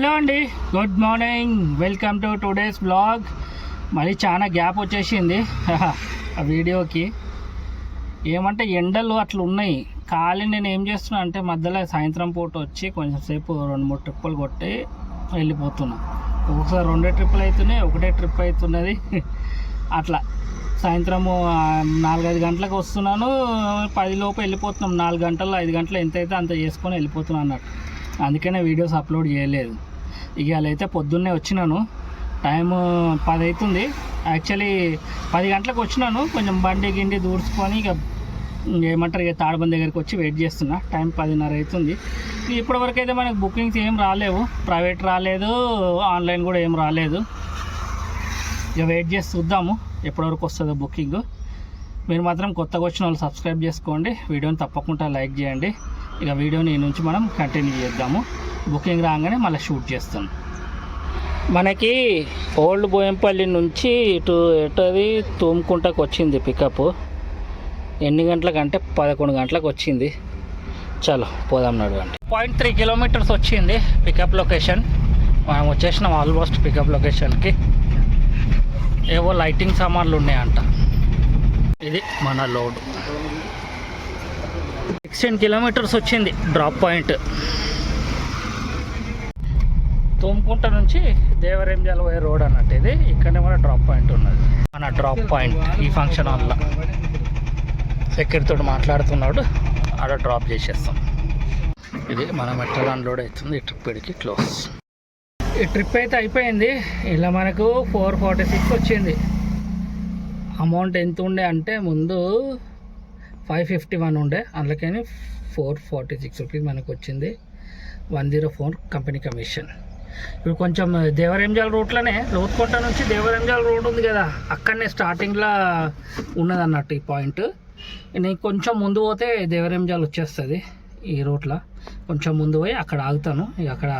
Hello అండి, good morning. Welcome to today's blog. మళ్ళీ చాలా గ్యాప్ వచ్చేసింది ఆ వీడియోకి. ఏమంటే ఎండలు అట్లా ఉన్నాయి. ఖాళీ నేను ఏం చేస్తున్నా అంటే మధ్యలో సాయంత్రం పూట వచ్చి కొంచెం సేపు 2-3 ట్రిప్పులు కొట్టి వెళ్ళిపోతున్నా. ఒకసారి 2 ట్రిప్పులు అవుతున్నాయి, ఒకటే ట్రిప్ అవుతున్నది. అట్లా సాయంత్రము 4-5 గంటలకు వస్తున్నాను, 10 లోపు వెళ్ళిపోతున్నాం. 4 గంటలు 5 గంటలు ఎంత అయితే అంత చేసుకొని వెళ్ళిపోతున్నాను అన్నట్టు. అందుకనే వీడియోస్ అప్లోడ్ చేయలేదు. ఇవాళ అయితే పొద్దున్నే వచ్చినాను, టైము 10 అవుతుంది. యాక్చువల్లీ 10 గంటలకు వచ్చినాను. కొంచెం బండి గిండి దూడ్చుకొని ఇక ఏమంటారు ఇక తాడబండి దగ్గరికి వచ్చి వెయిట్ చేస్తున్నా. టైం 10:30 అవుతుంది. ఇప్పటివరకు అయితే మనకు బుకింగ్స్ ఏం రాలేవు, ప్రైవేట్ రాలేదు, ఆన్లైన్ కూడా ఏం రాలేదు. ఇక వెయిట్ చేసి చూద్దాము ఎప్పటివరకు వస్తుందో బుకింగ్. మీరు మాత్రం కొత్తగా వచ్చిన వాళ్ళు సబ్స్క్రైబ్ చేసుకోండి, వీడియోని తప్పకుండా లైక్ చేయండి. ఇక వీడియోని ఈ నుంచి మనం కంటిన్యూ చేద్దాము. బుకింగ్ రాగానే మళ్ళీ షూట్ చేస్తాం. మనకి ఓల్డ్ బోయంపల్లి నుంచి ఎటది తూముకుంటకు వచ్చింది పికప్. ఎన్ని గంటలకంటే 11 గంటలకు వచ్చింది. చలో పోదాం నడవండి. 0.3 కిలోమీటర్స్ వచ్చింది పికప్ లొకేషన్. మనం వచ్చేసినాం ఆల్మోస్ట్ పికప్ లొకేషన్కి. ఏవో లైటింగ్ సామాన్లు ఉన్నాయంట. ఇది మన లోడ్. 16 కిలోమీటర్స్ వచ్చింది డ్రాప్ పాయింట్. తూముకుంట నుంచి దేవరేంజాల పోయే రోడ్ అన్నట్టు ఇది. ఇక్కడనే మన డ్రాప్ పాయింట్ ఉన్నది. మన డ్రాప్ పాయింట్ ఈ ఫంక్షన్ హాల్లో సెక్యూరిటీతో మాట్లాడుతున్నాడు, ఆడ డ్రాప్ చేసేస్తాం. ఇది మన మెట్రల్ అన్లోడ్ అవుతుంది. ఈ ట్రిప్ ఇడికి క్లోజ్. ఈ ట్రిప్ అయితే అయిపోయింది. ఇలా మనకు 446 వచ్చింది. అమౌంట్ ఎంత ఉండే అంటే ముందు 551 ఉండే, అందుకని 446 రూపీస్ మనకు వచ్చింది. 104 కంపెనీ కమిషన్. ఇప్పుడు కొంచెం దేవరేంజాల రూట్లోనే, లోతుకొంట నుంచి దేవరేంజాల రోడ్ ఉంది కదా, అక్కడనే స్టార్టింగ్లో ఉన్నది అన్నట్టు ఈ పాయింట్. నేను కొంచెం ముందు పోతే దేవరేంజాల వచ్చేస్తుంది. ఈ రూట్లో కొంచెం ముందు పోయి అక్కడ ఆగుతాను. ఇక అక్కడ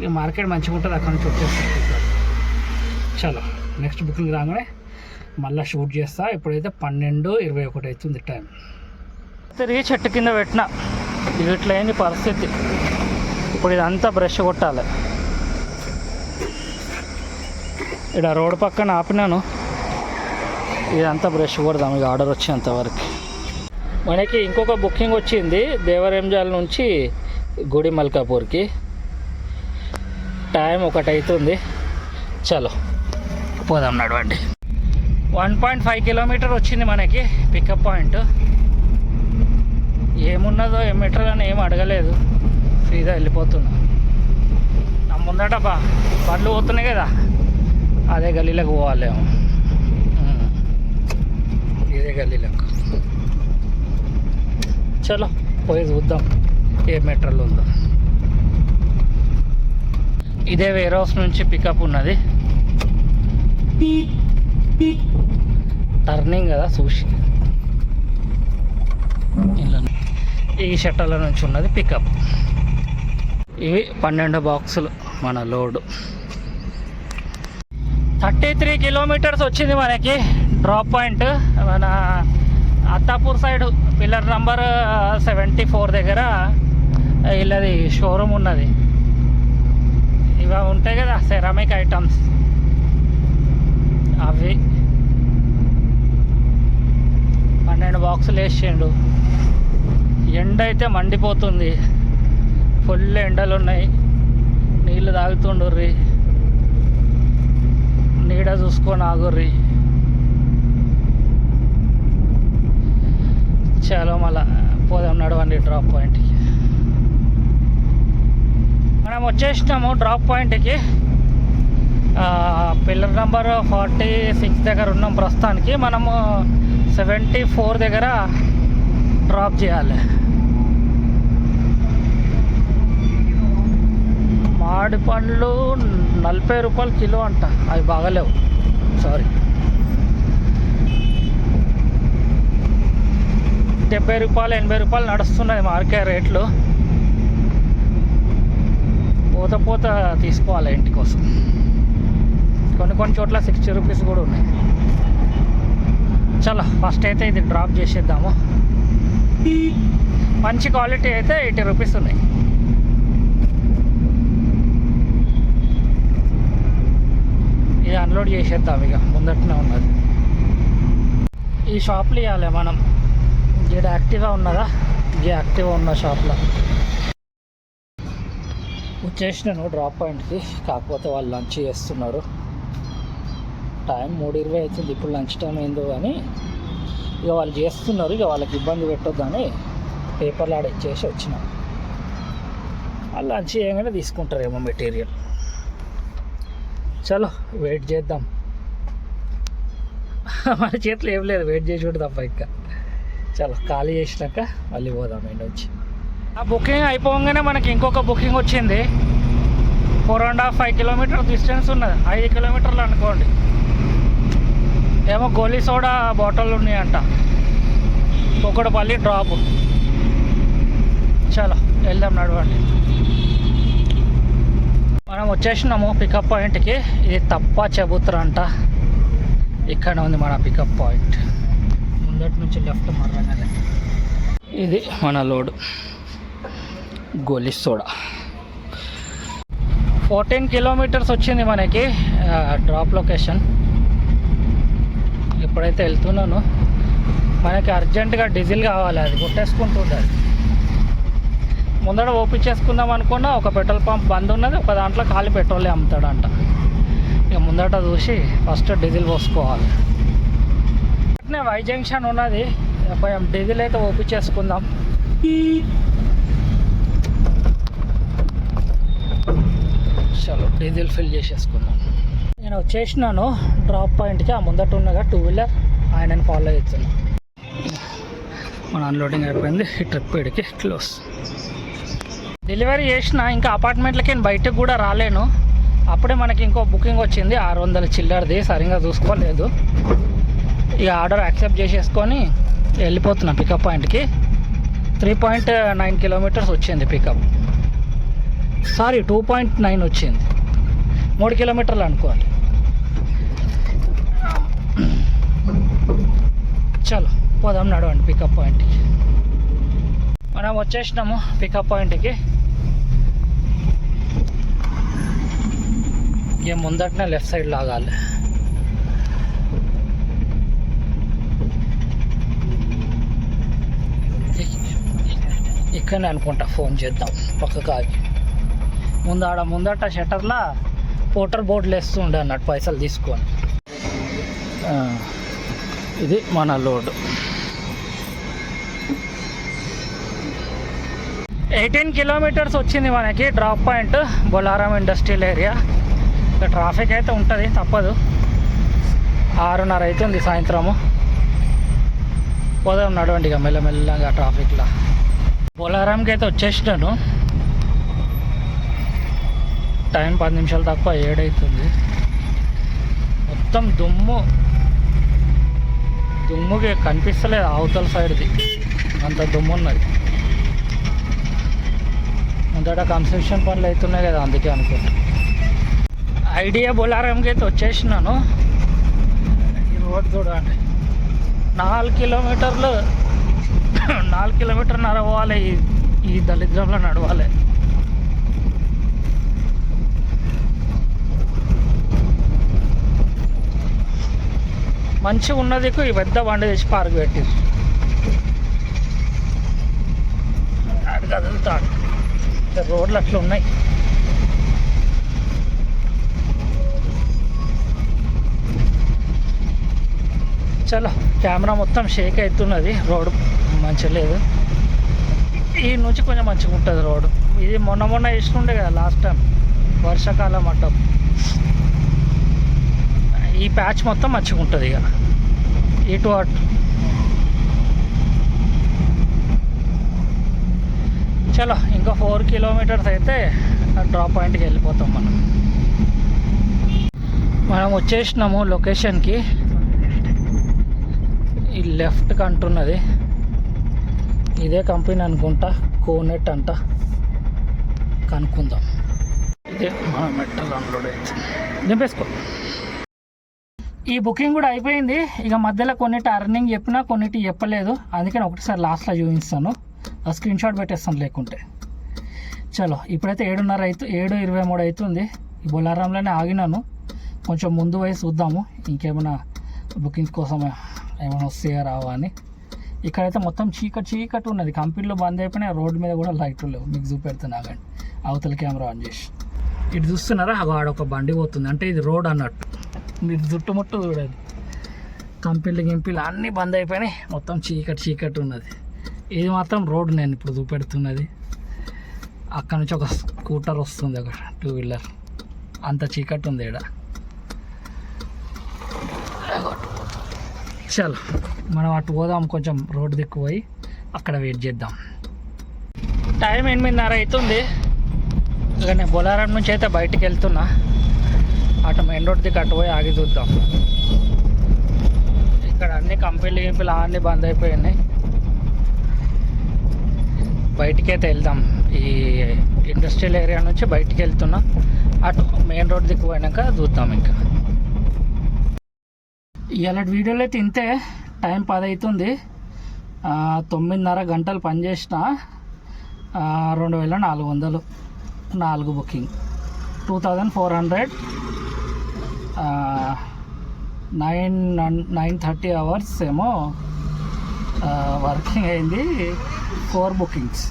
ఇక మార్కెట్ మంచిగా ఉంటుంది, అక్కడ నుంచి వచ్చేస్తుంది. చలో నెక్స్ట్ బుకింగ్ రాగానే మళ్ళీ షూట్ చేస్తా. ఇప్పుడైతే 12:21 అవుతుంది టైం. తిరిగి చెట్టు కింద పెట్టిన. ఇట్లా అయింది పరిస్థితి. ఇప్పుడు ఇదంతా బ్రష్ కొట్టాలి. ఇక్కడ రోడ్డు పక్కన ఆపినాను, ఇదంతా బ్రష్ కొడదాం ఇక ఆర్డర్ వచ్చేంతవరకు. మనకి ఇంకొక బుకింగ్ వచ్చింది దేవరేంజాల నుంచి గుడి మల్కాపూర్కి. టైం 1 అవుతుంది. చలో పోదాం నడవండి. 1.5 కిలోమీటర్ వచ్చింది మనకి పికప్ పాయింట్. ఏమున్నదో ఏం మెటీరియల్ అని ఏం అడగలేదు, ఫ్రీగా వెళ్ళిపోతున్నా. నా ముందట బండ్లు పోతున్నాయి కదా, అదే గల్లీలకు పోవాలేమో. ఇదే గల్లీలకు. చలో పోయి చూద్దాం ఏ మెటీరియల్ ఉందో. ఇదే వేర్ హౌస్ నుంచి పికప్ ఉన్నది. టర్నింగ్ కదా చూసి, ఇలా ఈ షట్టర్ల నుంచి ఉన్నది పికప్. ఇవి 12 బాక్సులు మన లోడు. 33 కిలోమీటర్స్ వచ్చింది మనకి డ్రాప్ పాయింట్. మన అత్తాపూర్ సైడ్ పిల్లర్ నంబర్ 74 దగ్గర వీళ్ళది షోరూమ్ ఉన్నది. ఇవి ఉంటాయి కదా సెరామిక్ ఐటమ్స్, అవి 12 బాక్సులు వేసిండు. ఎండ అయితే మండిపోతుంది, ఫుల్ ఎండలు ఉన్నాయి. నీళ్ళు తాగుతుండుర్రి, నీడ చూసుకొని ఆగుర్రి. చాలా మళ్ళా పోదాం నడవండి డ్రాప్ పాయింట్కి. మనం వచ్చేసినాము డ్రాప్ పాయింట్కి. పిల్లర్ నెంబర్ 46 దగ్గర ఉన్నాం ప్రస్తుతానికి. మనము 74 దగ్గర డ్రాప్ చేయాలి. మామిడి పండ్లు 40 రూపాయలు కిలో అంట, అవి బాగలేవు, సారీ. 70 రూపాయలు 80 రూపాయలు నడుస్తున్నది మార్కెట్ రేట్లు. పోత తీసుకోవాలి ఇంటి కోసం. కొన్ని చోట్ల 60 రూపీస్ కూడా ఉన్నాయి. చలో ఫస్ట్ అయితే ఇది డ్రాప్ చేసేద్దాము. మంచి క్వాలిటీ అయితే 80 రూపీస్ ఉన్నాయి. అన్లోడ్ చేసేద్దాం ఇక, ముందటనే ఉన్నది. ఈ షాప్లో ఇవ్వాలి మనం. ఇక్కడ యాక్టివ్గా ఉన్నదా, ఈ యాక్టివ్గా ఉన్న షాప్లో వచ్చేసినాను డ్రాప్ పాయింట్కి. కాకపోతే వాళ్ళు లంచ్ చేస్తున్నారు. టైం 3:20 అవుతుంది. ఇప్పుడు లంచ్ టైం ఏందో కానీ ఇక వాళ్ళు చేస్తున్నారు. ఇక వాళ్ళకి ఇబ్బంది పెట్టొద్దని పేపర్లు ఆడ ఇచ్చేసి వచ్చినాం. వాళ్ళు లంచ్ చేయగానే తీసుకుంటారేమో మెటీరియల్. చలో వెయిట్ చేద్దాం. మన చేతిలో ఏం లేదు, వెయిట్ చేసి కూడా తప్ప. ఇంకా చలో ఖాళీ చేసినాక మళ్ళీ పోదాం ఎండ్ వచ్చి. ఆ బుకింగ్ అయిపోగానే మనకి ఇంకొక బుకింగ్ వచ్చింది. 4.5 కిలోమీటర్ డిస్టెన్స్ ఉన్నది. 5 కిలోమీటర్లు అనుకోండి. ఏమో గోలీ సోడా బాటిల్ ఉన్నాయంట. కుక్కడపల్లి డ్రాప్. చలో వెళ్దాం, నడవండి. మనం వచ్చేసినాము పికప్ పాయింట్కి. ఇది తప్ప చెబుతారు అంట. ఇక్కడ ఉంది మన పికప్ పాయింట్. ముందటి నుంచి లెఫ్ట్ మర్రగానే ఇది మన లోడ్ గోలీ సోడా. 14 కిలోమీటర్స్ వచ్చింది మనకి డ్రాప్ లొకేషన్. ఇప్పుడైతే వెళ్తున్నాను. మనకి అర్జెంటుగా డీజిల్ కావాలి, అది కొట్టేసుకుంటుంది. అది ముందర ఓపించేసుకుందాం అనుకున్నా, ఒక పెట్రోల్ పంప్ బంద్ ఉన్నది, ఒక దాంట్లో ఖాళీ పెట్రోలే అమ్ముతాడంట. ఇక ముందట చూసి ఫస్ట్ డీజిల్ పోసుకోవాలి. వై జంక్షన్ ఉన్నది, కొంచెం డీజిల్ అయితే ఓపించేసుకుందాం. చలో డీజిల్ ఫిల్ చేసేసుకుందాం. నేను వచ్చేసినాను డ్రాప్ పాయింట్కి. ఆ ముందట ఉన్నగా 2 వీలర్ ఆయనని ఫాలో అవుతున్నాను. మన అన్లోడింగ్ అయిపోయింది. ఈ ట్రిప్ ఇడికి క్లోజ్. డెలివరీ చేసిన ఇంకా అపార్ట్మెంట్లకి నేను బయటకు కూడా రాలేను. అప్పుడే మనకి ఇంకో బుకింగ్ వచ్చింది 600 చిల్లరది. సరిగ్గా చూసుకోలేదు. ఇక ఆర్డర్ యాక్సెప్ట్ చేసేసుకొని వెళ్ళిపోతున్నా పికప్ పాయింట్కి. 3.9 కిలోమీటర్స్ వచ్చింది పికప్. సారీ 2.9 వచ్చింది. 3 కిలోమీటర్లు అనుకోండి. చలో పోదాం, నడవండి పికప్ పాయింట్కి. మనం వచ్చేసినాము పికప్ పాయింట్కి. ఇక ముందటనే లెఫ్ట్ సైడ్ లాగాలి. ఇక్కడనే అనుకుంటా, ఫోన్ చేద్దాం పక్కకు ఆగి. ముందట షట్టర్లా పోటర్ బోర్డులు వేస్తూ ఉండే అన్నట్టు పైసలు తీసుకొని. ఇది మన లోడ్. 18 కిలోమీటర్స్ వచ్చింది మనకి drop point, Bolarum industrial area. ఇక ట్రాఫిక్ అయితే ఉంటుంది, తప్పదు. 6:30 అవుతుంది సాయంత్రము. పోదాం, నడవండి ఇక మెల్లమెల్లగా ట్రాఫిక్లో. బొలారంకి అయితే వచ్చేసినాను. టైం 10 నిమిషాలు తక్కువ 7 అవుతుంది. మొత్తం దుమ్ముకి కనిపిస్తలేదు అవతల సైడ్ది, అంత దుమ్ము ఉన్నది. ముందట కన్స్ట్రక్షన్ పనులు అవుతున్నాయి కదా, అందుకే అనుకుంటా. ఐడియా బొలారంకి అయితే వచ్చేసినాను. ఈ రోడ్ చూడండి, 4 కిలోమీటర్లు 4 కిలోమీటర్న్నర పోవాలి. ఈ దళిద్రంలో నడవాలి. మంచిగా ఉన్నది. ఈ పెద్ద బండి తెచ్చి పార్క్ పెట్టిరు. అది కదులుతాడు. రోడ్లు అట్లా ఉన్నాయి. చలో కెమెరా మొత్తం షేక్ అవుతున్నది. రోడ్ మంచిగా లేదు. ఈ నుంచి కొంచెం మంచిగా ఉంటుంది రోడ్డు. ఇది మొన్న వేస్తుండే కదా లాస్ట్ టైం వర్షాకాలం అడ్డం. ఈ ప్యాచ్ మొత్తం మంచిగా ఉంటుంది. ఇక ఇటు అటు. చలో ఇంకా 4 కిలోమీటర్స్ అయితే డ్రాప్ పాయింట్కి వెళ్ళిపోతాం. మనం వచ్చేసినాము లొకేషన్కి. ఈ లెఫ్ట్కి అంటున్నది, ఇదే కంపెనీ అనుకుంటా, కోనెట్ అంట. కనుక్కుందాం. ఇదే మన మెటల్ అన్లోడ్ అయితే దింపేసుకో. ఈ బుకింగ్ కూడా అయిపోయింది. ఇక మధ్యలో కొన్నిటి అర్నింగ్ చెప్పినా కొన్నిటి చెప్పలేదు, అందుకని ఒకటిసారి లాస్ట్లో చూపిస్తాను. ఆ స్క్రీన్ షాట్ పెట్టేస్తాను లేకుంటే. చలో ఇప్పుడైతే 7:23 అవుతుంది. ఈ బొలారంలోనే ఆగినాను. కొంచెం ముందు పోయి చూద్దాము ఇంకేమైనా బుకింగ్స్ కోసం ఏమైనా వస్తాయా రావా అని. ఇక్కడైతే మొత్తం చీకటి ఉన్నది, కంపెనీలో బంద్ అయిపోయినాయి, రోడ్డు మీద కూడా లైట్లు లేవు. మీకు చూపెడుతున్నా కానీ అవతల కెమెరా ఆన్ చేసి ఇటు చూస్తున్నారా, ఆడొక బండి పోతుంది, అంటే ఇది రోడ్ అన్నట్టు. మీరు చుట్టుముట్టు చూడండి, కంపెనీలు అన్నీ బంద్ అయిపోయినాయి, మొత్తం చీకటి ఉన్నది. ఇది మాత్రం రోడ్ నేను ఇప్పుడు చూపెడుతున్నది. అక్కడ నుంచి ఒక స్కూటర్ వస్తుంది, ఒక 2 వీలర్, అంత చీకటి ఉంది ఇక్కడ. చలో మనం అటు పోదాం, కొంచెం రోడ్డు దిక్కు పోయి అక్కడ వెయిట్ చేద్దాం. టైం 8:30 అవుతుంది. ఇక నేను బొలారం నుంచి అయితే బయటికి వెళ్తున్నా, అటు మెయిన్ రోడ్ దిక్కు అటు పోయి ఆగి చూద్దాం. ఇక్కడ అన్ని కంపెనీలు అన్నీ బంద్ అయిపోయినాయి. బయటికి అయితే వెళ్దాం, ఈ ఇండస్ట్రియల్ ఏరియా నుంచి బయటికి వెళ్తున్నా, అటు మెయిన్ రోడ్ దిక్కు పోయినాక చూద్దాం. ఇంకా ఇవాళ వీడియోలో అయితే ఇంతే. టైం 10 అవుతుంది. 9.5 గంటలు పనిచేసిన. 2400 4 బుకింగ్, 2400. 930 అవర్స్ ఏమో వర్కింగ్ అయింది, 4 బుకింగ్స్.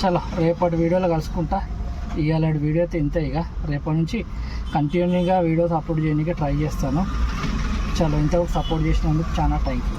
చలో రేపటి వీడియోలో కలుసుకుంటా. ఇవాళ వీడియో అయితే ఇంతే. ఇక రేపటి నుంచి కంటిన్యూగా వీడియోస్ అప్లోడ్ చేయడానికి ట్రై చేస్తాను. చలో ఇంతవరకు సపోర్ట్ చేసినందుకు చాలా థ్యాంక్ యూ.